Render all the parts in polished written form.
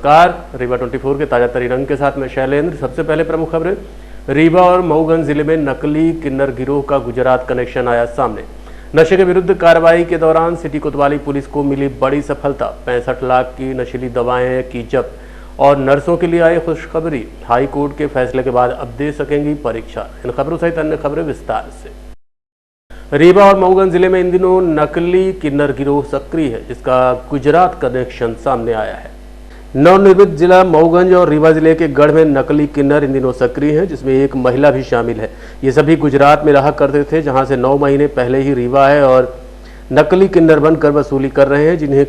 नमस्कार, रीवा 24 के ताजा तरीन अंक के साथ मैं शैलेंद्र। सबसे पहले प्रमुख खबरें। रीवा और मऊगंज जिले में नकली किन्नर गिरोह का गुजरात कनेक्शन आया सामने। नशे के विरुद्ध कार्रवाई के दौरान सिटी कोतवाली पुलिस को मिली बड़ी सफलता। 65 लाख की नशीली दवाएं की जब्त और नर्सों के लिए आई खुशखबरी। हाई कोर्ट के फैसले के बाद अब दे सकेंगी परीक्षा। इन खबरों सहित अन्य खबरें विस्तार से। रीवा और मऊगंज जिले में इन दिनों नकली किन्नर गिरोह सक्रिय है, जिसका गुजरात कनेक्शन सामने आया है। नवनिर्मित जिला मऊगंज और रीवा जिले के गढ़ में नकली किन्नर इन दिनों सक्रिय हैं, जिसमें एक महिला भी शामिल है। ये सभी गुजरात में रहा करते थे, जहां से 9 महीने पहले ही रीवा है और नकली किन्नर बनकर वसूली कर रहे हैं, जिन्हें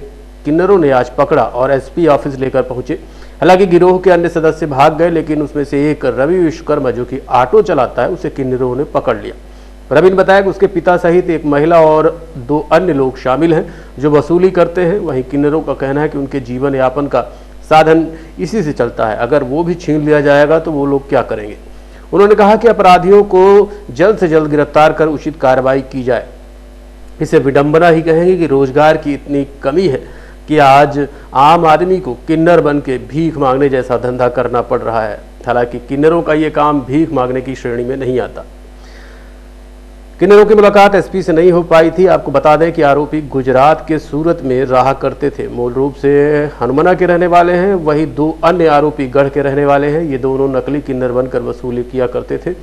किन्नरों ने आज पकड़ा और एसपी ऑफिस लेकर पहुंचे। हालांकि गिरोह के अन्य सदस्य भाग गए, लेकिन उसमें से एक रवि विश्वकर्मा, जो कि ऑटो चलाता है, उसे किन्नरों ने पकड़ लिया। रवि ने बताया कि उसके पिता सहित एक महिला और 2 अन्य लोग शामिल हैं जो वसूली करते हैं। वहीं किन्नरों का कहना है कि उनके जीवन यापन का साधन इसी से चलता है। अगर वो भी छीन लिया जाएगा तो वो लोग क्या करेंगे। उन्होंने कहा कि अपराधियों को जल्द से जल्द गिरफ्तार कर उचित कार्रवाई की जाए। इसे विडंबना ही कहेंगे कि रोजगार की इतनी कमी है कि आज आम आदमी को किन्नर बन के भीख मांगने जैसा धंधा करना पड़ रहा है। हालांकि किन्नरों का ये काम भीख मांगने की श्रेणी में नहीं आता। किन्नरों की मुलाकात एसपी से नहीं हो पाई थी। आपको बता दें कि आरोपी गुजरात के सूरत में रहा करते थे। मूल रूप से हनुमाना के रहने वाले हैं। वहीं 2 अन्य आरोपी गढ़ के रहने वाले हैं। ये दोनों नकली किन्नर बनकर वसूली किया करते थे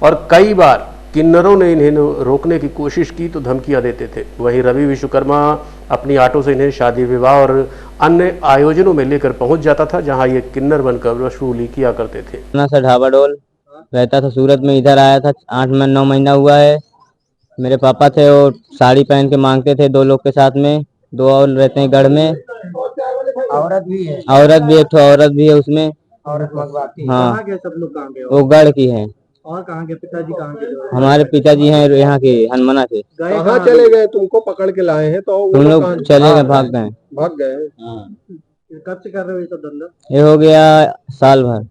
और कई बार किन्नरों ने इन्हें रोकने की कोशिश की तो धमकियां देते थे। वहीं रवि विश्वकर्मा अपनी ऑटो से इन्हें शादी विवाह और अन्य आयोजनों में लेकर पहुंच जाता था, जहां ये किन्नर बनकर वसूली किया करते थे। ढाबा डोल रहता था सूरत में, इधर आया था 8-9 महीना हुआ है। मेरे पापा थे, वो साड़ी पहन के मांगते थे 2 लोग के साथ में। 2 और रहते हैं गढ़ में। औरत भी है, एक तो औरत भी है उसमें। हाँ, कहाँ के सब लोग कहाँ के? वो गढ़ की है। और कहाँ के पिताजी कहाँ के? हमारे पिताजी हैं यहाँ के, हनुमाना के। कहाँ चले गए? तुमको पकड़ के लाए हैं तो तुम लोग चले गए, भाग गए। कब से कर रहे हो ये सब धंधा? ये हो गया साल भर,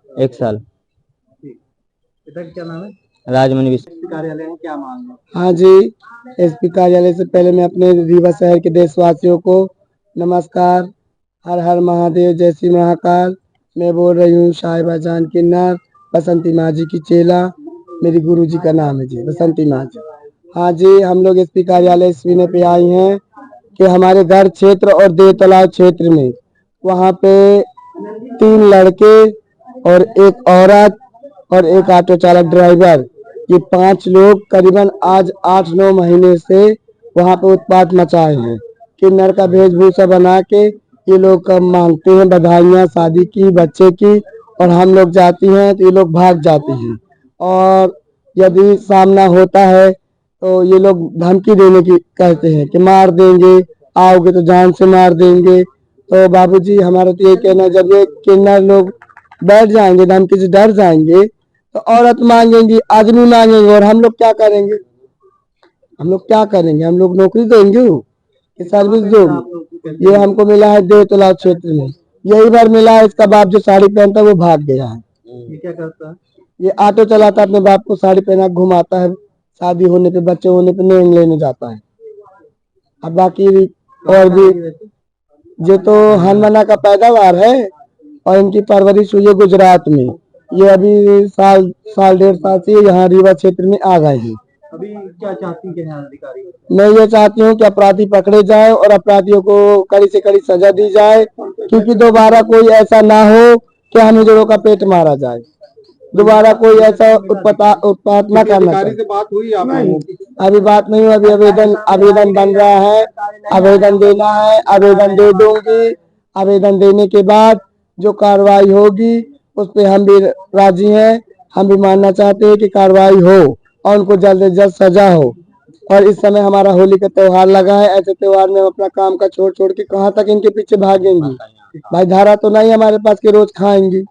1 साल। पिता क्या नाम है? राजमणि एसपी कार्यालय है, क्या मांग है? हाँ जी, एसपी कार्यालय से पहले मैं अपने रीवा शहर के देशवासियों को नमस्कार। हर हर महादेव, जय श्री महाकाल। मैं बोल रही हूँ साहिबा जान किन्नर, बसंती माँ जी की चेला। मेरी गुरु जी का नाम है जी बसंती माँ जी। हाँ जी, हम लोग एसपी कार्यालय इस विनय पे आए हैं कि हमारे गढ़ क्षेत्र और देव तालाब क्षेत्र में वहाँ पे 3 लड़के और 1 औरत और 1 ऑटो चालक ड्राइवर, ये 5 लोग करीबन आज 8-9 महीने से वहाँ पे उत्पात मचाए हैं। किन्नर का वेशभूषा बना के ये लोग मांगते हैं बधाइयाँ शादी की, बच्चे की, और हम लोग जाती हैं तो ये लोग भाग जाते हैं। और यदि सामना होता है तो ये लोग धमकी देने की कहते हैं कि मार देंगे, आओगे तो जान से मार देंगे। तो बाबूजी, हमारा तो ये कहना है, जब ये किन्नर लोग बैठ जाएंगे, धमकी से डर जाएंगे, तो औरत मांगेंगी, आदमी मांगेंगे, और हम लोग क्या करेंगे? हम लोग नौकरी देंगे कि सर्विस दोगे? ये हमको मिला है देव तालाब क्षेत्र में, यही बार मिला है। इसका बाप जो साड़ी पहनता है वो भाग गया है। ये क्या करता है? ये ऑटो चलाता है, अपने बाप को साड़ी पहना घुमाता है, शादी होने पे, बच्चे होने पे नेम लेने जाता है। अब बाकी और भी, ये तो हनुमाना का पैदावार है और इनकी परवरिश हुई है गुजरात में। ये अभी साल 1.5 साल से यहाँ रीवा क्षेत्र में आ गए हैं। अभी क्या चाहती है अधिकारी? मैं ये चाहती हूँ कि अपराधी पकड़े जाए और अपराधियों को कड़ी से कड़ी सजा दी जाए, क्योंकि दोबारा कोई ऐसा ना हो कि हम हिजड़ों का पेट मारा जाए। दोबारा कोई ऐसा उत्पात न करना चाहिए। बात हुई अभी बात नहीं हुई, अभी आवेदन बन रहा है, आवेदन देना है, आवेदन दे दूंगी। आवेदन देने के बाद जो कार्रवाई होगी उस पे हम भी राजी हैं। हम भी मानना चाहते हैं कि कार्रवाई हो और उनको जल्द से जल्द सजा हो। और इस समय हमारा होली का त्योहार लगा है, ऐसे त्योहार में हम अपना काम का छोड़ के कहाँ तक इनके पीछे भागेंगी? भाई धारा तो नहीं हमारे पास कि रोज खाएंगी।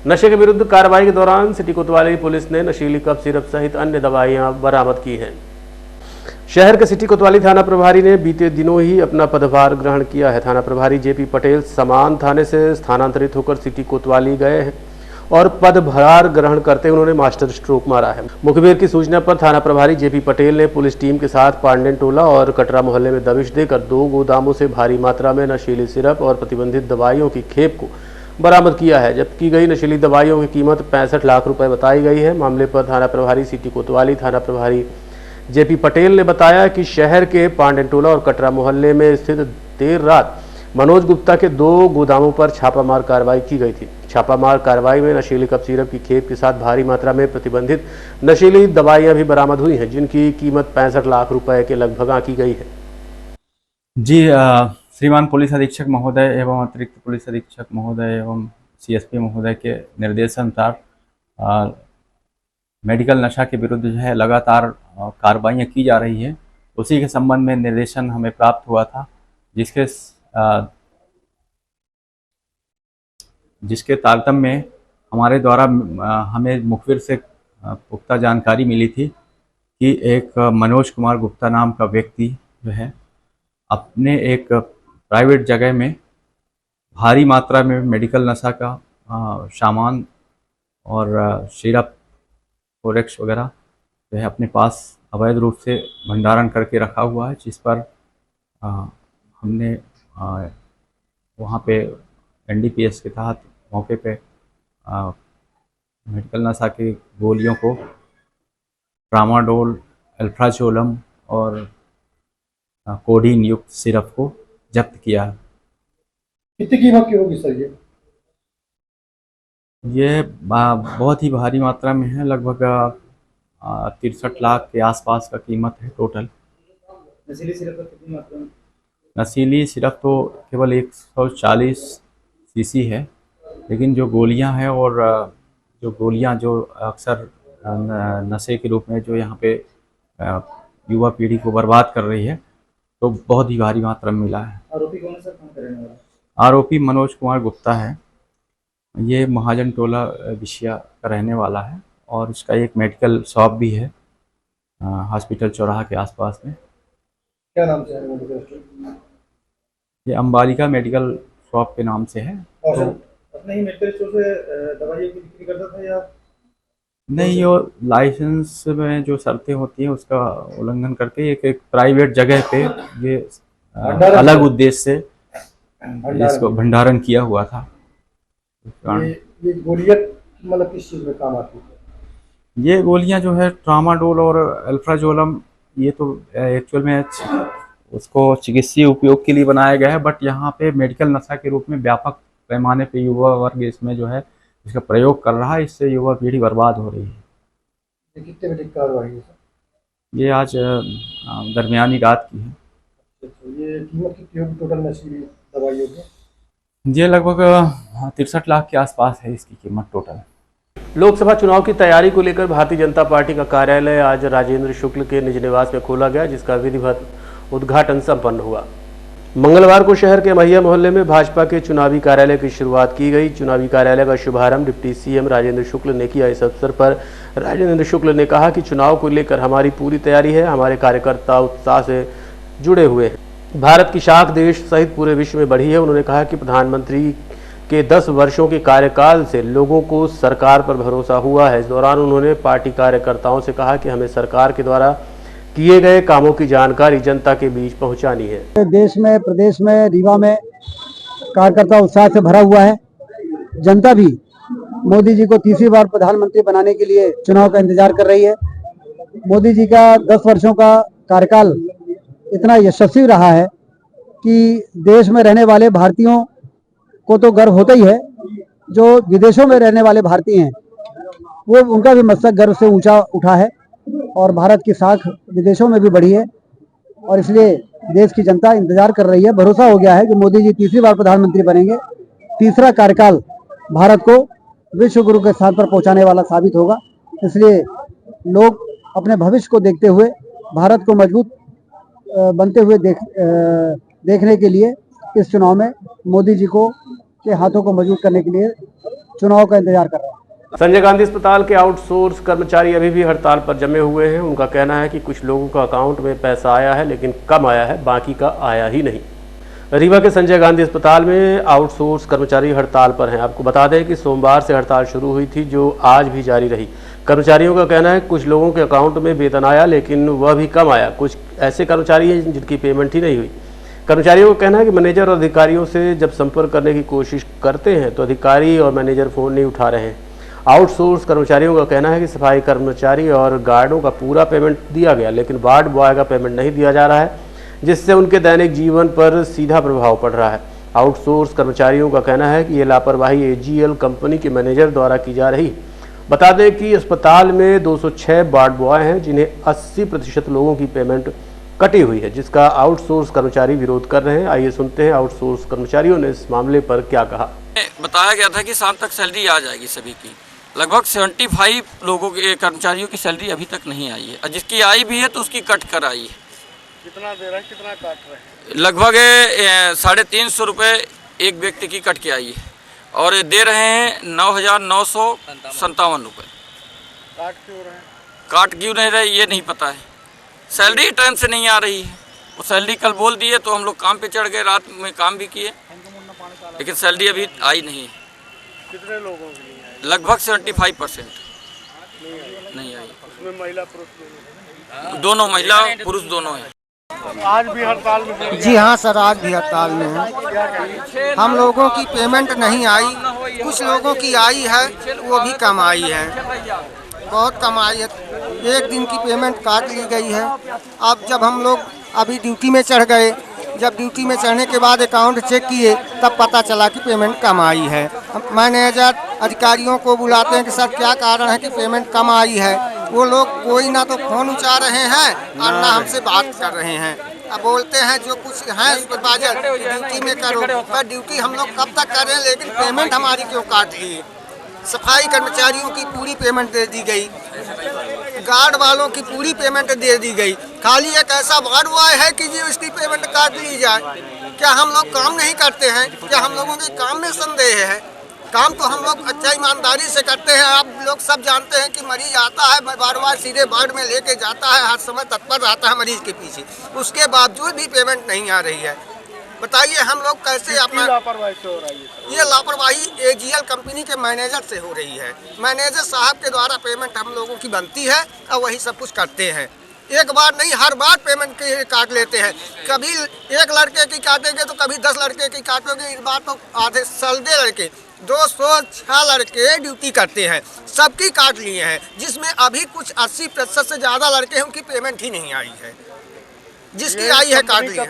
नशे के विरुद्ध कार्रवाई के दौरान सिटी कोतवाली पुलिस ने नशीली कफ सिरप सहित अन्य दवाइयां बरामद की हैं। शहर के सिटी कोतवाली थाना प्रभारी ने बीते दिनों ही अपना पदभार ग्रहण किया है। थाना प्रभारी जेपी पटेल समान थाने से स्थानांतरित होकर सिटी कोतवाली गए हैं। और पदभार ग्रहण करते उन्होंने मास्टर स्ट्रोक मारा है। मुखबिर की सूचना पर थाना प्रभारी जेपी पटेल ने पुलिस टीम के साथ पांडेन टोला और कटरा मोहल्ले में दबिश देकर 2 गोदामों से भारी मात्रा में नशीली सिरप और प्रतिबंधित दवाइयों की खेप को बरामद किया है। जब्त की गई नशीली दवाइयों की कीमत 65 लाख रुपए बताई गई है। मामले पर थाना प्रभारी सिटी कोतवाली थाना प्रभारी जेपी पटेल ने बताया कि शहर के पांडेन टोला और कटरा मोहल्ले में स्थित देर रात मनोज गुप्ता के 2 गोदामों पर छापामार कार्रवाई की गई थी। छापामार कार्रवाई में नशीली कप सिरप की खेप के साथ भारी मात्रा में प्रतिबंधित नशीली दवाइयां भी बरामद हुई हैं, जिनकी कीमत 65 लाख रुपए के लगभग आंकी गई है। जी श्रीमान पुलिस अधीक्षक महोदय एवं अतिरिक्त पुलिस अधीक्षक महोदय एवं सीएसपी महोदय के निर्देशानुसार मेडिकल नशा के विरुद्ध जो है लगातार कार्रवाइयाँ की जा रही है। उसी के संबंध में निर्देशन हमें प्राप्त हुआ था, जिसके तारतम्य में हमारे द्वारा हमें मुखबिर से पुख्ता जानकारी मिली थी कि एक मनोज कुमार गुप्ता नाम का व्यक्ति जो है अपने एक प्राइवेट जगह में भारी मात्रा में मेडिकल नशा का सामान और सिरप फोरेक्स वगैरह जो है अपने पास अवैध रूप से भंडारण करके रखा हुआ है, जिस पर हमने वहाँ पे एनडीपीएस के तहत मौके पे मेडिकल नशा की गोलियों को ट्रामाडोल, अल्फ्राजोलम और कोडीन युक्त सिरप को जब्त किया। कितनी कीमत की होगी सर ये बहुत ही भारी मात्रा में है, लगभग 63 लाख के आसपास का कीमत है टोटल। नशीली सिरप कितनी मात्रा में? नशीली सिरप तो केवल 140 सीसी है, लेकिन जो गोलियां हैं और जो गोलियां जो अक्सर नशे के रूप में जो यहाँ पे युवा पीढ़ी को बर्बाद कर रही है, तो बहुत ही भारी मात्रा में मिला है। आरोपी कौन है सर, कहाँ का रहने वाला? आरोपी मनोज कुमार गुप्ता है। ये महाजन टोला विषया का रहने वाला है और इसका एक मेडिकल शॉप भी है हॉस्पिटल चौराहा के आसपास में। क्या नाम से है मेडिकल स्टोर? ये अंबालिका मेडिकल शॉप के नाम से है। और तो अपने ही मेडिकल स्टोर से दवाइयों की बिक्री करता था या नहीं, और लाइसेंस में जो शर्तें होती हैं उसका उल्लंघन करके एक प्राइवेट जगह पे ये अलग उद्देश्य से इसको भंडारण किया हुआ था। ये गोलियां मतलब किस चीज़ में काम आती है? ये गोलियां जो है ट्रामाडोल और अल्फ्राजोलम, ये तो एक्चुअल में उसको चिकित्सीय उपयोग के लिए बनाया गया है, बट यहाँ पे मेडिकल नशा के रूप में व्यापक पैमाने पे युवा वर्ग इसमें जो है इसका प्रयोग कर रहा है। इससे युवा पीढ़ी बर्बाद हो रही है। ये कितने बजे कार्रवाई है सर? ये आज दरमियानी रात की है। ये कीमत कितनी होगी टोटल नशीली दवाइयों की? ये लगभग 63 लाख के आसपास है इसकी कीमत टोटल। लोकसभा चुनाव की तैयारी को लेकर भारतीय जनता पार्टी का कार्यालय आज राजेंद्र शुक्ल के निज निवास में खोला गया, जिसका विधिवत उद्घाटन संपन्न हुआ। मंगलवार को शहर के महिया मोहल्ले में भाजपा के चुनावी कार्यालय की शुरुआत की गई। चुनावी कार्यालय का शुभारंभ डिप्टी सीएम राजेंद्र शुक्ल ने किया। इस अवसर पर राजेंद्र शुक्ल ने कहा कि चुनाव को लेकर हमारी पूरी तैयारी है, हमारे कार्यकर्ता उत्साह से जुड़े हुए हैं। भारत की साख देश सहित पूरे विश्व में बढ़ी है। उन्होंने कहा कि प्रधानमंत्री के 10 वर्षों के कार्यकाल से लोगों को सरकार पर भरोसा हुआ है। इस दौरान उन्होंने पार्टी कार्यकर्ताओं से कहा कि हमें सरकार के द्वारा किए गए कामों की जानकारी जनता के बीच पहुंचानी है। देश में, प्रदेश में, रीवा में कार्यकर्ता उत्साह से भरा हुआ है। जनता भी मोदी जी को तीसरी बार प्रधानमंत्री बनाने के लिए चुनाव का इंतजार कर रही है। मोदी जी का 10 वर्षों का कार्यकाल इतना यशस्वी रहा है कि देश में रहने वाले भारतीयों को तो गर्व होता ही है। जो विदेशों में रहने वाले भारतीय हैं वो उनका भी मस्तक गर्व से ऊंचा उठा है और भारत की साख विदेशों में भी बढ़ी है और इसलिए देश की जनता इंतजार कर रही है। भरोसा हो गया है कि मोदी जी तीसरी बार प्रधानमंत्री बनेंगे। तीसरा कार्यकाल भारत को विश्व गुरु के स्थान पर पहुंचाने वाला साबित होगा। इसलिए लोग अपने भविष्य को देखते हुए भारत को मजबूत बनते हुए देखने के लिए इस चुनाव में मोदी जी को के हाथों को मजबूत करने के लिए चुनाव का इंतजार कर रहे हैं। संजय गांधी अस्पताल के आउटसोर्स कर्मचारी अभी भी हड़ताल पर जमे हुए हैं। उनका कहना है कि कुछ लोगों का अकाउंट में पैसा आया है, लेकिन कम आया है, बाकी का आया ही नहीं। रीवा के संजय गांधी अस्पताल में आउटसोर्स कर्मचारी हड़ताल पर हैं। आपको बता दें कि सोमवार से हड़ताल शुरू हुई थी, जो आज भी जारी रही। कर्मचारियों का कहना है कुछ लोगों के अकाउंट में वेतन आया, लेकिन वह भी कम आया। कुछ ऐसे कर्मचारी हैं जिनकी पेमेंट ही नहीं हुई। कर्मचारियों का कहना है कि मैनेजर और अधिकारियों से जब संपर्क करने की कोशिश करते हैं तो अधिकारी और मैनेजर फ़ोन नहीं उठा रहे हैं। आउटसोर्स कर्मचारियों का कहना है कि सफाई कर्मचारी और गार्डों का पूरा पेमेंट दिया गया, लेकिन वार्ड बॉय का पेमेंट नहीं दिया जा रहा है, जिससे उनके दैनिक जीवन पर सीधा प्रभाव पड़ रहा है। आउटसोर्स कर्मचारियों का कहना है कि ये लापरवाही एजीएल कंपनी के मैनेजर द्वारा की जा रही। बता दें कि अस्पताल में 206 वार्ड बॉय हैं, जिन्हें 80% लोगों की पेमेंट कटी हुई है, जिसका आउटसोर्स कर्मचारी विरोध कर रहे हैं। आइए सुनते हैं आउटसोर्स कर्मचारियों ने इस मामले पर क्या कहा। बताया गया था कि शाम तक सैलरी आ जाएगी सभी की। लगभग 75 लोगों के कर्मचारियों की सैलरी अभी तक नहीं आई है, और जिसकी आई भी है तो उसकी कट कर आई है। कितना दे रहा है, कितना काट रहे हैं? लगभग 350 रुपये एक व्यक्ति की कट के आई है, और ये दे रहे हैं 9,957 रुपये। काट क्यों रहे हैं? काट क्यों नहीं रहे ये नहीं पता है। सैलरी टाइम से नहीं आ रही है। वो सैलरी कल बोल दिए तो हम लोग काम पे चढ़ गए, रात में काम भी किए, लेकिन सैलरी अभी आई नहीं है। कितने लोगों के लिए है? लगभग 75% नहीं आई। उसमें महिला पुरुष दोनों, महिला पुरुष दोनों हैं। आज भी हड़ताल में? जी हाँ सर, आज भी हड़ताल में है। हम लोगों की पेमेंट नहीं आई, कुछ लोगों की आई है, वो भी कम आई है, बहुत कम आई है। एक दिन की पेमेंट काट ली गई है। अब जब हम लोग अभी ड्यूटी में चढ़ गए, जब ड्यूटी में चढ़ने के बाद अकाउंट चेक किए तब पता चला कि पेमेंट कम आई है। मैनेजर अधिकारियों को बुलाते हैं कि सर क्या कारण है कि पेमेंट कम आई है। वो लोग कोई ना तो फ़ोन उठा रहे हैं और ना हमसे बात कर रहे हैं। अब बोलते हैं जो कुछ है सुपरवाइजर ड्यूटी में करो, पर ड्यूटी हम लोग कब तक करें, लेकिन पेमेंट हमारी क्यों काट ली। सफाई कर्मचारियों की पूरी पेमेंट दे दी गई, गार्ड वालों की पूरी पेमेंट दे दी गई। खाली एक ऐसा वार्ड बॉय है कि जी उसकी पेमेंट काट ली जाए। क्या हम लोग काम नहीं करते हैं? क्या हम लोगों के काम में संदेह है? काम तो हम लोग अच्छा ईमानदारी से करते हैं। आप लोग सब जानते हैं कि मरीज आता है, बार बार सीधे वार्ड में लेके जाता है, हर समय तत्पर रहता है मरीज के पीछे, उसके बावजूद भी पेमेंट नहीं आ रही है। बताइए हम लोग कैसे अपना लापरवाही से हो रही है? ये लापरवाही एजीएल कंपनी के मैनेजर से हो रही है। मैनेजर साहब के द्वारा पेमेंट हम लोगों की बनती है और वही सब कुछ करते हैं। एक बार नहीं, हर बार पेमेंट के काट लेते हैं। कभी एक लड़के की काटेंगे तो कभी 10 लड़के की काटोगे। इस बार तो आधे सलदे लड़के 206 लड़के ड्यूटी करते हैं, सबकी काट लिए हैं, जिसमें अभी कुछ 80% से ज़्यादा लड़के हैं उनकी पेमेंट ही नहीं आई है। जिसकी आई है काट ली है।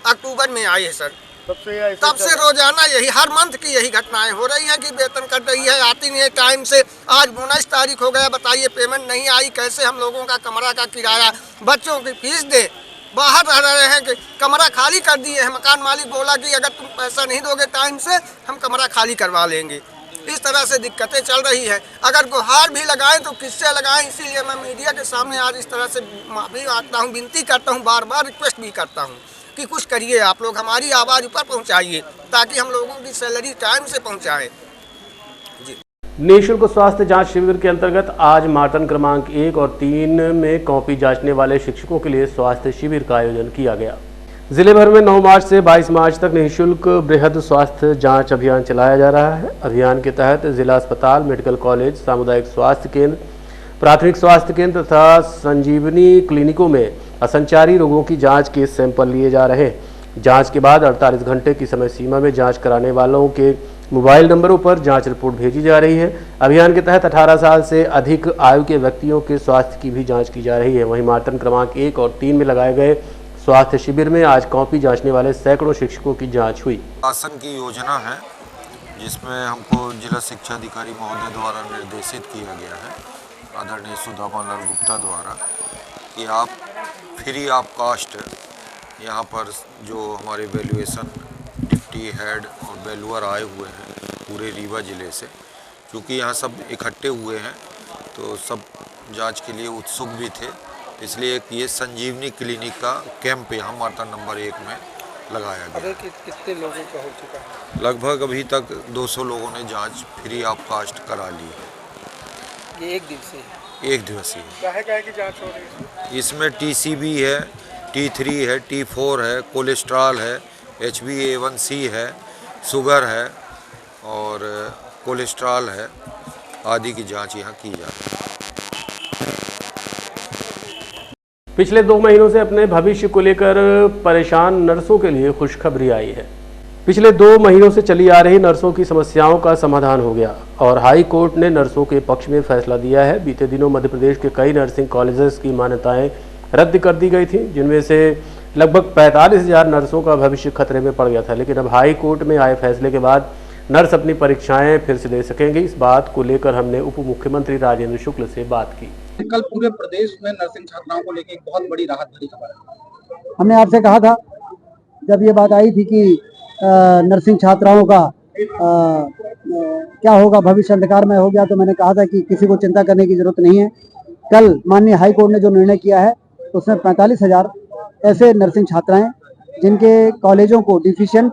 अक्टूबर में आई है सर। तब से रोजाना यही, हर मंथ की यही घटनाएं हो रही हैं कि वेतन कट रही है, आती नहीं है टाइम से। आज 19 तारीख हो गया, बताइए पेमेंट नहीं आई। कैसे हम लोगों का कमरा का किराया, बच्चों की फीस दे, बाहर रह रहे हैं कि कमरा खाली कर दिए हैं। मकान मालिक बोला कि अगर तुम पैसा नहीं दोगे टाइम से हम कमरा खाली करवा लेंगे। इस तरह से दिक्कतें चल रही है। अगर गुहार भी लगाएं तो किससे लगाएं, इसीलिए मैं मीडिया के सामने आज इस तरह से माफी मांगता हूँ, विनती करता हूँ, बार बार रिक्वेस्ट भी करता हूँ कि कुछ करिए आप लोग, हमारी आवाज़ ऊपर पहुँचाइए ताकि हम लोगों की सैलरी टाइम से पहुँचाएँ। निःशुल्क स्वास्थ्य जांच शिविर के अंतर्गत आज मार्टन क्रमांक 1 और 3 में कॉपी जांचने वाले शिक्षकों के लिए स्वास्थ्य शिविर का आयोजन किया गया। जिले भर में 9 मार्च से 22 मार्च तक निःशुल्क बृहद स्वास्थ्य जांच अभियान चलाया जा रहा है। अभियान के तहत जिला अस्पताल, मेडिकल कॉलेज, सामुदायिक स्वास्थ्य केंद्र, प्राथमिक स्वास्थ्य केंद्र तथा संजीवनी क्लिनिकों में असंचारी रोगों की जांच के सैंपल लिए जा रहे हैं। जांच के बाद 48 घंटे की समय सीमा में जांच कराने वालों के मोबाइल नंबरों पर जांच रिपोर्ट भेजी जा रही है। अभियान के तहत 18 साल से अधिक आयु के व्यक्तियों के स्वास्थ्य की भी जांच की जा रही है। वहीं मार्टन क्रमांक 1 और 3 में लगाए गए स्वास्थ्य शिविर में आज कॉपी जांचने वाले सैकड़ों शिक्षकों की जांच हुई। शासन की योजना है जिसमें हमको जिला शिक्षा अधिकारी महोदय द्वारा निर्देशित किया गया है, आदरणीय सुदामा लाल गुप्ता द्वारा, कि आप फ्री ऑफ कास्ट यहाँ पर जो हमारे वैल्यूएशन डिप्टी हेड और वैल्यूअर आए हुए हैं पूरे रीवा ज़िले से, क्योंकि यहाँ सब इकट्ठे हुए हैं तो सब जांच के लिए उत्सुक भी थे, इसलिए ये संजीवनी क्लिनिक का कैंप यहाँ मार्टन नंबर 1 में लगाया गया। कितने लोगों का हो चुका है? लगभग अभी तक 200 लोगों ने जांच फ्री ऑफ कास्ट करा ली है। ये एक दिन से? एक दिवसीय। काहे की जांच हो रही है? इसमें टीसीबी है, T3 है, T4 है, कोलेस्ट्रॉल है, HbA1c है, शुगर है और कोलेस्ट्रॉल है आदि की जांच यहाँ की जाती है। पिछले 2 महीनों से अपने भविष्य को लेकर परेशान नर्सों के लिए खुशखबरी आई है। पिछले 2 महीनों से चली आ रही नर्सों की समस्याओं का समाधान हो गया और हाई कोर्ट ने नर्सों के पक्ष में फैसला दिया है। बीते दिनों मध्य प्रदेश के कई नर्सिंग कॉलेजेस की मान्यताएं रद्द कर दी गई थी, जिनमें से लगभग 45,000 नर्सों का भविष्य खतरे में पड़ गया था। लेकिन अब हाई कोर्ट में आए फैसले के बाद नर्स अपनी परीक्षाएं फिर से दे सकेंगे। इस बात को लेकर हमने उप मुख्यमंत्री राजेंद्र शुक्ल से बात की। कल पूरे प्रदेश में नर्सिंग छात्राओं को लेकर एक बहुत बड़ी राहत भरी खबर है। हमने आपसे कहा था जब ये बात आई थी कि नर्सिंग छात्राओं का क्या होगा, भविष्य अंधकार में हो गया, तो मैंने कहा था कि किसी को चिंता करने की जरूरत नहीं है। कल माननीय हाई कोर्ट ने जो निर्णय किया है उसमें 45,000 ऐसे नर्सिंग छात्राएं जिनके कॉलेजों को डिफिशिएंट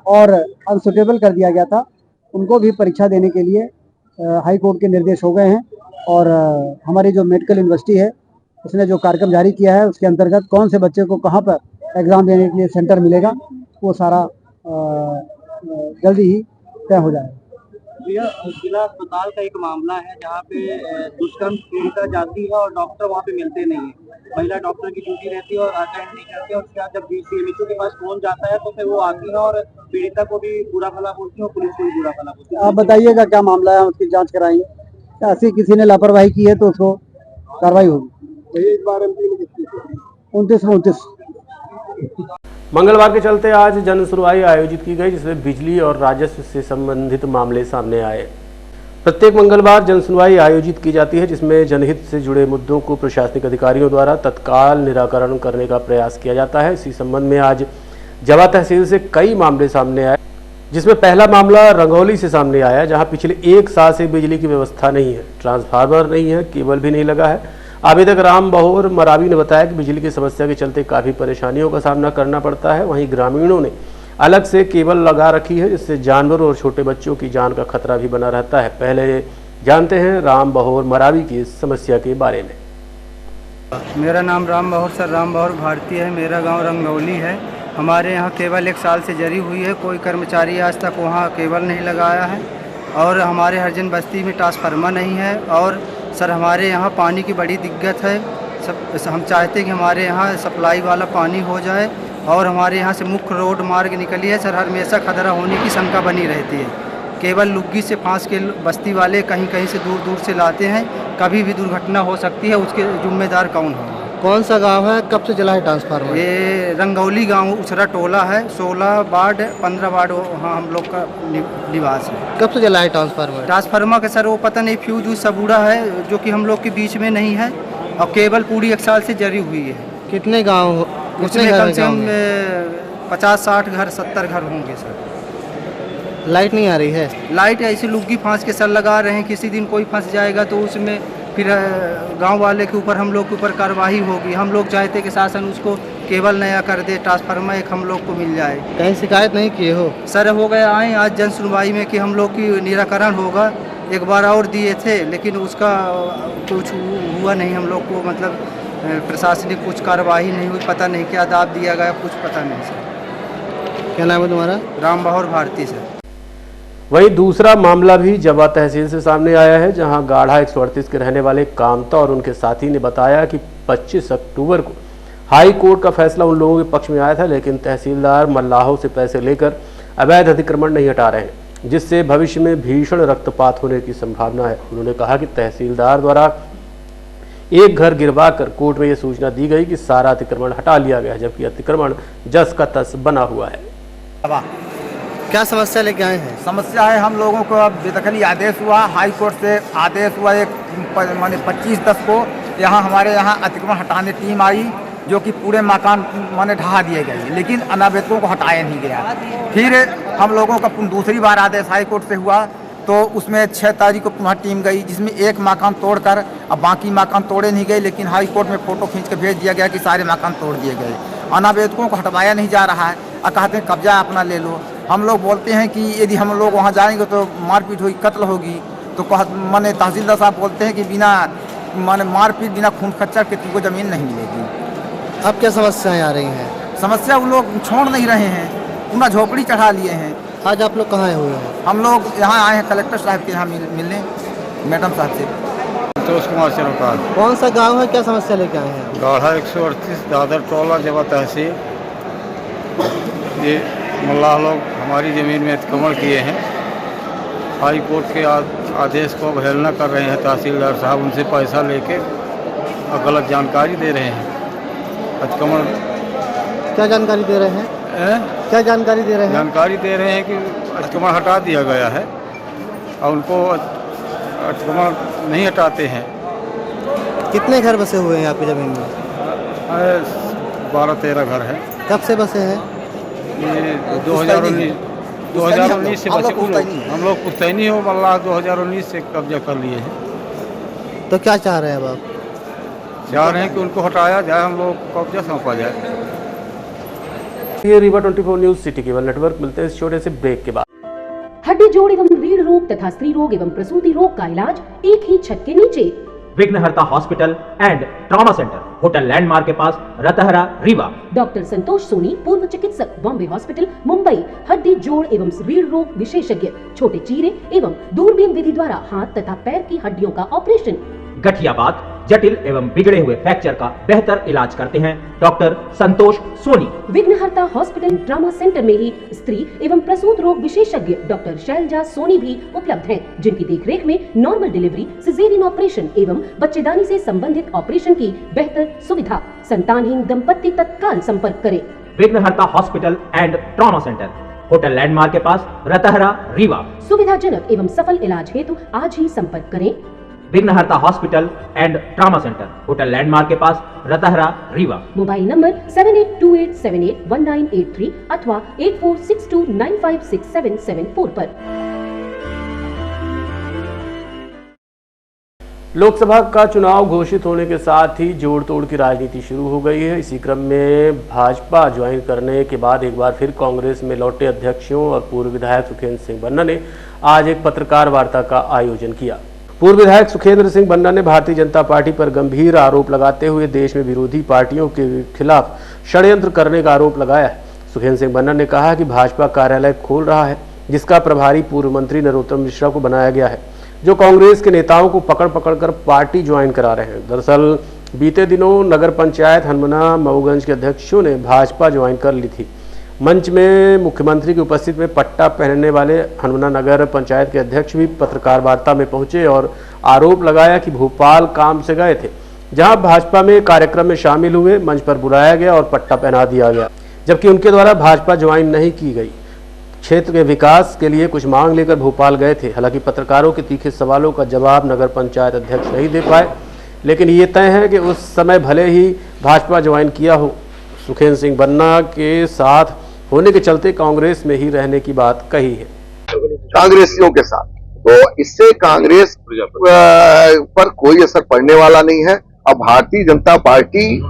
और अनसुटेबल कर दिया गया था, उनको भी परीक्षा देने के लिए हाई कोर्ट के निर्देश हो गए हैं। और हमारी जो मेडिकल यूनिवर्सिटी है उसने जो कार्यक्रम जारी किया है उसके अंतर्गत कौन से बच्चे को कहाँ पर एग्ज़ाम देने के लिए सेंटर मिलेगा वो सारा जल्दी ही तय हो जाएगा। जिला अस्पताल का एक मामला है जहाँ पे दुष्कर्म पीड़िता जाती है और डॉक्टर वहाँ पे मिलते नहीं है। महिला डॉक्टर की ड्यूटी रहती है और अटेंड नहीं करते हैं। उसके बाद जब CMHO के पास फोन जाता है तो फिर वो आती है और पीड़िता को भी बुरा भला बोलती है और पुलिस को भी बुरा भला बोलती है। आप बताइएगा क्या मामला है, उसकी जांच कराएंगे। ऐसी किसी ने लापरवाही की है तो उसको कार्रवाई होगी। इस बार 29 मंगलवार के चलते आज जन सुनवाई आयोजित की गई, जिसमें बिजली और राजस्व से संबंधित मामले सामने आए। प्रत्येक मंगलवार जन सुनवाई आयोजित की जाती है, जिसमें जनहित से जुड़े मुद्दों को प्रशासनिक अधिकारियों द्वारा तत्काल निराकरण करने का प्रयास किया जाता है। इसी संबंध में आज जवा तहसील से कई मामले सामने आए, जिसमें पहला मामला रंगौली से सामने आया, जहां पिछले 1 साल से बिजली की व्यवस्था नहीं है, ट्रांसफार्मर नहीं है, केबल भी नहीं लगा है। आवेदक राम बहोर मरावी ने बताया कि बिजली की समस्या के चलते काफ़ी परेशानियों का सामना करना पड़ता है। वहीं ग्रामीणों ने अलग से केबल लगा रखी है, जिससे जानवरों और छोटे बच्चों की जान का खतरा भी बना रहता है। पहले जानते हैं राम बहोर मरावी की समस्या के बारे में। मेरा नाम राम बहोर सर राम बहोर भारती है। मेरा गांव रंगौली है। हमारे यहाँ केबल 1 साल से जरी हुई है। कोई कर्मचारी आज तक वहाँ केबल नहीं लगाया है और हमारे हरजन बस्ती में ट्रांसफार्मर नहीं है। और सर हमारे यहाँ पानी की बड़ी दिक्कत है। हम चाहते हैं कि हमारे यहाँ सप्लाई वाला पानी हो जाए और हमारे यहाँ से मुख्य रोड मार्ग निकली है। सर हमेशा खतरा होने की शंका बनी रहती है। केवल लुग्गी से फांस के बस्ती वाले कहीं कहीं से दूर दूर से लाते हैं, कभी भी दुर्घटना हो सकती है। उसके जिम्मेदार कौन है? कौन सा गांव है, कब से जला है ट्रांसफार्मर? ये रंगौली गांव उछरा टोला है। 16 वार्ड 15 वार्ड वहाँ हम लोग का निवास है। कब से जला है ट्रांसफार्मर? ट्रांसफार्मर का सर वो पता नहीं, फ्यूज सब उड़ा है जो कि हम लोग के बीच में नहीं है और केबल पूरी 1 साल से जरी हुई है। कितने गाँव? उसमें कम से कम 50-60 घर 70 घर होंगे सर। लाइट नहीं आ रही है? लाइट ऐसी लुग्गी फांस के सर लगा रहे हैं। किसी दिन कोई फंस जाएगा तो उसमें फिर गांव वाले के ऊपर हम लोग के ऊपर कार्रवाई होगी। हम लोग चाहते कि शासन उसको केबल नया कर दे, ट्रांसफार्मर एक हम लोग को मिल जाए। कहीं शिकायत नहीं किए हो? सर हो गए आए आज जन सुनवाई में कि हम लोग की निराकरण होगा। एक बार और दिए थे लेकिन उसका कुछ हुआ नहीं। हम लोग को मतलब प्रशासनिक कुछ कार्रवाई नहीं हुई। पता नहीं क्या दाब दिया गया, कुछ पता नहीं सर। क्या नाम है तुम्हारा? राम बहोर भारती सर। वहीं दूसरा मामला भी जवा तहसील से सामने आया है, जहां गाढ़ा 138 के रहने वाले कामता और उनके साथी ने बताया कि 25 अक्टूबर को हाई कोर्ट का फैसला उन लोगों के पक्ष में आया था, लेकिन तहसीलदार मल्लाहों से पैसे लेकर अवैध अतिक्रमण नहीं हटा रहे हैं, जिससे भविष्य में भीषण रक्तपात होने की संभावना है। उन्होंने कहा कि तहसीलदार द्वारा एक घर गिरवा कर कोर्ट में यह सूचना दी गई कि सारा अतिक्रमण हटा लिया गया, जबकि अतिक्रमण जस का तस बना हुआ है। क्या समस्या लेके आए हैं? समस्या है हम लोगों को अब बेदखली आदेश हुआ, हाई कोर्ट से आदेश हुआ एक माने 25/10 को यहाँ हमारे यहाँ अतिक्रमण हटाने टीम आई, जो कि पूरे मकान माने ढहा दिए गए, लेकिन अनावेदकों को हटाया नहीं गया। फिर हम लोगों का दूसरी बार आदेश हाई कोर्ट से हुआ तो उसमें 6 तारीख को पुनः टीम गई, जिसमें एक मकान तोड़कर अब बाकी मकान तोड़े नहीं गए, लेकिन हाई कोर्ट में फ़ोटो खींच के भेज दिया गया कि सारे मकान तोड़ दिए गए। अनावेदकों को हटवाया नहीं जा रहा है और कहते हैं कब्जा अपना ले लो। हम लोग बोलते हैं कि यदि हम लोग वहाँ जाएंगे तो मारपीट होगी, कत्ल होगी, तो माने तहसीलदार साहब बोलते हैं कि बिना माने मारपीट बिना खून खच्चर के तुमको ज़मीन नहीं मिलेगी। अब क्या समस्याएं आ रही हैं? समस्या वो लोग छोड़ नहीं रहे हैं, पूरा झोपड़ी चढ़ा लिए हैं। आज आप लोग कहाँ आए हुए हैं? हम लोग यहाँ आए हैं कलेक्टर साहब के यहाँ मिलने, मैडम साहब से। संतोष कुमार चरोकार। कौन सा गांव है, क्या समस्या लेके आए हैं? गाढ़ा 138 दादर टोला जवा तहसील। ये मल्लाह लोग हमारी ज़मीन में अतिक्रमण किए हैं। हाई कोर्ट के आदेश को अवहेलना कर रहे हैं। तहसीलदार साहब उनसे पैसा लेके और गलत जानकारी दे रहे हैं। अतिक्रमण क्या जानकारी दे रहे हैं? क्या जानकारी दे रहे हैं? जानकारी दे रहे हैं कि अतिक्रमण हटा दिया गया है और उनको अतिक्रमण नहीं हटाते हैं। कितने घर बसे हुए हैं आपकी ज़मीन में? 12-13 घर है। कब से बसे हैं? ये 2019 से बसे। हम लोग पुश्तैनी हो मल्लाह 2019 से कब्जा कर लिए हैं। तो क्या चाह रहे हैं अब आप? चाह रहे हैं कि उनको हटाया जाए, हम लोग को कब्जा सौंपा जाए। ये Rewa 24 news city cable network. मिलते हैं इस छोटे से ब्रेक के बाद। हड्डी जोड़ एवं रीढ़ रोग तथा स्त्री रोग एवं प्रसूति रोग का इलाज एक ही छत के नीचे। विघ्नहर्ता hospital and trauma centre, hotel landmark के पास, रतहरा, रीवा। डॉक्टर संतोष सोनी, पूर्व चिकित्सक, बॉम्बे हॉस्पिटल, मुंबई। हड्डी जोड़ एवं रीढ़ रोग विशेषज्ञ, छोटे चीरे एवं दूरबीन विधि द्वारा हाथ तथा पैर की हड्डियों का ऑपरेशन। गठियाबात, जटिल एवं बिगड़े हुए फ्रैक्चर का बेहतर इलाज करते हैं डॉक्टर संतोष सोनी। विघ्नहर्ता हॉस्पिटल ट्रॉमा सेंटर में ही स्त्री एवं प्रसूत रोग विशेषज्ञ डॉक्टर शैलजा सोनी भी उपलब्ध हैं, जिनकी देखरेख में नॉर्मल डिलीवरी, सिजेरियन ऑपरेशन एवं बच्चेदानी से संबंधित ऑपरेशन की बेहतर सुविधा। संतानहीन दंपत्ति तत्काल संपर्क करें। विघ्नहर्ता hospital and trauma centre, hotel landmark के पास, रतहरा, रीवा। सुविधाजनक एवं सफल इलाज हेतु आज ही संपर्क करें। विघ्नहर्ता hospital and trauma centre, hotel landmark के पास, रतहरा, रीवा। मोबाइल नंबर 7828781983 अथवा 8462956774 पर। लोकसभा का चुनाव घोषित होने के साथ ही जोड़ तोड़ की राजनीति शुरू हो गई है। इसी क्रम में भाजपा ज्वाइन करने के बाद एक बार फिर कांग्रेस में लौटे अध्यक्षों और पूर्व विधायक सुखेंद्र सिंह बन्ना ने आज एक पत्रकार वार्ता का आयोजन किया। पूर्व विधायक सुखेंद्र सिंह बन्ना ने भारतीय जनता पार्टी पर गंभीर आरोप लगाते हुए देश में विरोधी पार्टियों के खिलाफ षड्यंत्र करने का आरोप लगाया है। सुखेंद्र सिंह बन्ना ने कहा कि भाजपा कार्यालय खोल रहा है, जिसका प्रभारी पूर्व मंत्री नरोत्तम मिश्रा को बनाया गया है, जो कांग्रेस के नेताओं को पकड़ पकड़ कर पार्टी ज्वाइन करा रहे हैं। दरअसल बीते दिनों नगर पंचायत हनुमना मऊगंज के अध्यक्षों ने भाजपा ज्वाइन कर ली थी। मंच में मुख्यमंत्री की उपस्थिति में पट्टा पहनने वाले हनुमना नगर पंचायत के अध्यक्ष भी पत्रकार वार्ता में पहुंचे और आरोप लगाया कि भोपाल काम से गए थे, जहां भाजपा में कार्यक्रम में शामिल हुए, मंच पर बुलाया गया और पट्टा पहना दिया गया, जबकि उनके द्वारा भाजपा ज्वाइन नहीं की गई। क्षेत्र के विकास के लिए कुछ मांग लेकर भोपाल गए थे। हालांकि पत्रकारों के तीखे सवालों का जवाब नगर पंचायत अध्यक्ष नहीं दे पाए, लेकिन ये तय है कि उस समय भले ही भाजपा ज्वाइन किया हो, सुखेंद्र सिंह बन्ना के साथ होने के चलते कांग्रेस में ही रहने की बात कही है। कांग्रेसियों के साथ, तो इससे कांग्रेस पर कोई असर पड़ने वाला नहीं है। अब भारतीय जनता पार्टी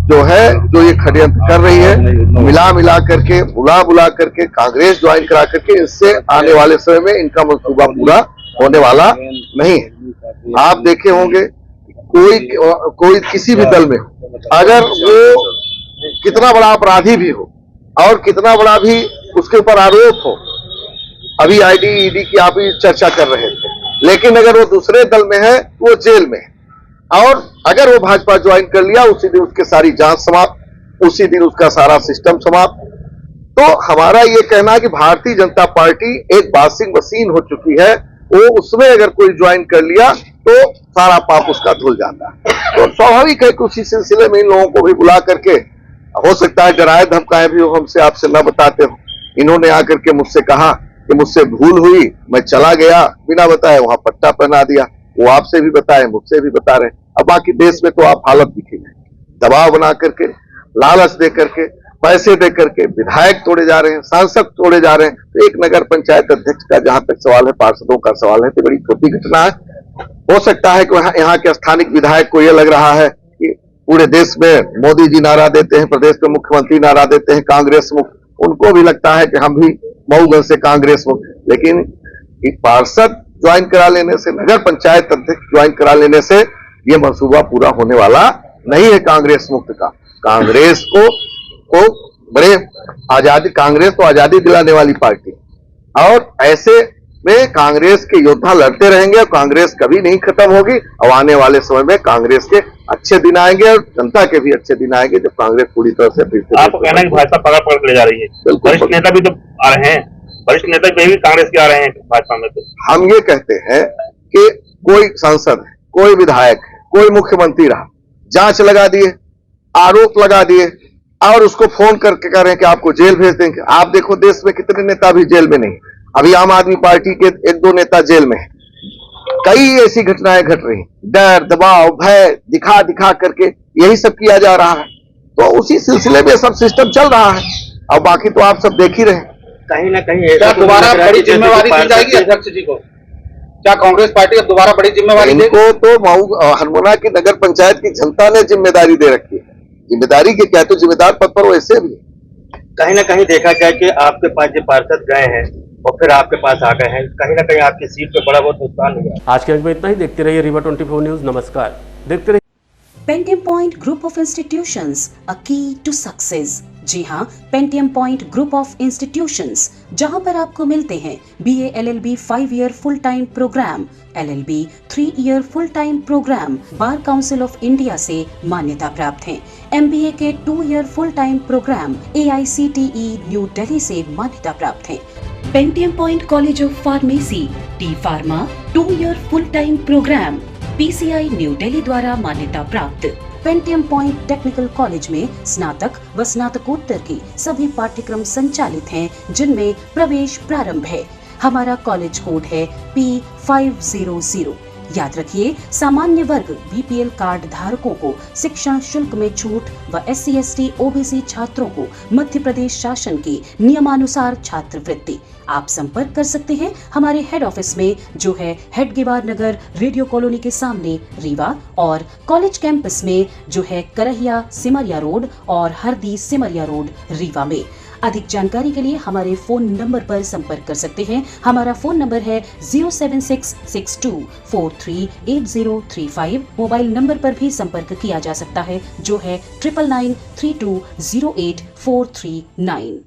जो है, जो ये षड्यंत्र कर रही है, मिला करके बुला करके कांग्रेस ज्वाइन करा करके, इससे आने वाले समय में इनका मंसूबा पूरा होने वाला नहीं है। आप देखे होंगे कोई किसी भी दल में अगर वो कितना बड़ा अपराधी भी हो और कितना बड़ा भी उसके ऊपर आरोप हो, अभी आईडी ईडी की आप ही चर्चा कर रहे थे, लेकिन अगर वो दूसरे दल में है वो जेल में है, और अगर वो भाजपा ज्वाइन कर लिया उसी दिन उसके सारी जांच समाप्त, उसी दिन उसका सारा सिस्टम समाप्त। तो हमारा ये कहना है कि भारतीय जनता पार्टी एक वॉशिंग मशीन हो चुकी है, वो उसमें अगर कोई ज्वाइन कर लिया तो सारा पाप उसका धुल जाता है। तो स्वाभाविक है कि उसी सिलसिले में इन लोगों को भी बुला करके, हो सकता है डराए धमकाए भी हो, हमसे आपसे न बताते हो। इन्होंने आकर के मुझसे कहा कि मुझसे भूल हुई, मैं चला गया बिना बताए, वहां पट्टा पहना दिया। वो आपसे भी बताए, मुझसे भी बता रहे। अब बाकी देश में तो आप हालत दिखी है, दबाव बना करके, लालच दे करके, पैसे दे करके विधायक तोड़े जा रहे हैं, सांसद तोड़े जा रहे हैं। तो एक नगर पंचायत अध्यक्ष का जहां तक सवाल है, पार्षदों का सवाल है, तो बड़ी छोटी घटना है। हो सकता है कि यहाँ के स्थानिक विधायक को यह लग रहा है कि पूरे देश में मोदी जी नारा देते हैं, प्रदेश के मुख्यमंत्री नारा देते हैं कांग्रेस मुक्त, उनको भी लगता है कि हम भी मऊगंज से कांग्रेस मुक्त। लेकिन एक पार्षद ज्वाइन करा लेने से, नगर पंचायत अध्यक्ष ज्वाइन करा लेने से ये मंसूबा पूरा होने वाला नहीं है कांग्रेस मुक्त का। कांग्रेस को बड़े आजादी, कांग्रेस तो आजादी दिलाने वाली पार्टी, और ऐसे में कांग्रेस के योद्धा लड़ते रहेंगे और कांग्रेस कभी नहीं खत्म होगी। और आने वाले समय में कांग्रेस के अच्छे दिन आएंगे और जनता के भी अच्छे दिन आएंगे जब कांग्रेस पूरी तरह से फिर से। आपको कहना है कि भाजपा पकड़ पकड़ ले जा रही है, वरिष्ठ नेता भी तो आ रहे हैं, वरिष्ठ नेता भी कांग्रेस के आ रहे हैं भाजपा में। तो हम ये कहते हैं कि कोई सांसद है, कोई विधायक है, कोई मुख्यमंत्री रहा, जांच लगा दिए, आरोप लगा दिए और उसको फोन करके कह रहे हैं कि आपको जेल भेज देंगे। आप देखो देश में कितने नेता भी जेल में नहीं, अभी आम आदमी पार्टी के 1-2 नेता जेल में है। कई ऐसी घटनाएं घट रही, डर, दबाव, भय दिखा दिखा करके यही सब किया जा रहा है। तो उसी सिलसिले में सब सिस्टम चल रहा है, और बाकी तो आप सब देख ही रहे। कहीं ना कहीं क्या दोबारा बड़ी जिम्मेवारी दी जाएगी अध्यक्ष जी को? क्या कांग्रेस पार्टी अब दोबारा बड़ी जिम्मेवारी देगी? इनको तो मऊ हरमोना की नगर पंचायत की जनता ने जिम्मेदारी दे रखी है। जिम्मेदारी के क्या, तो जिम्मेदार पद पर वैसे भी। कहीं ना कहीं देखा जाए कि आपके पास जो पार्षद गए हैं और फिर आपके पास आ गए हैं, कहीं ना कहीं आपकी सीट पे बड़ा बहुत नुकसान हुआ। आज के अंक में इतना ही। देखते रहिए रीवा 24 न्यूज। नमस्कार। देखते रहिए Pentium point group of institutions, a key to success. जी हाँ, Pentium point group of institutions, जहाँ पर आपको मिलते हैं BA LLB 5 year full time programme, LLB 3 year full time programme Bar Council of India से मान्यता प्राप्त हैं। MBA के 2 year full time programme AICTE new Delhi से मान्यता प्राप्त हैं। Pentium point college of pharmacy, T pharma 2 year full time program PCI New Delhi द्वारा मान्यता प्राप्त। पेंटियम पॉइंट टेक्निकल कॉलेज में स्नातक व स्नातकोत्तर की सभी पाठ्यक्रम संचालित हैं, जिनमें प्रवेश प्रारंभ है। हमारा कॉलेज कोड है P500। याद रखिए, सामान्य वर्ग BPL कार्ड धारकों को शिक्षण शुल्क में छूट व SC ST OBC छात्रों को मध्य प्रदेश शासन की नियमानुसार छात्रवृत्ति। आप संपर्क कर सकते हैं हमारे हेड ऑफिस में, जो है हेडगेवार नगर रेडियो कॉलोनी के सामने रीवा, और कॉलेज कैंपस में, जो है करहिया सिमरिया रोड और हरदी सिमरिया रोड रीवा में। अधिक जानकारी के लिए हमारे फोन नंबर पर संपर्क कर सकते हैं। हमारा फोन नंबर है 07662438035। मोबाइल नंबर पर भी संपर्क किया जा सकता है, जो है 9993208439।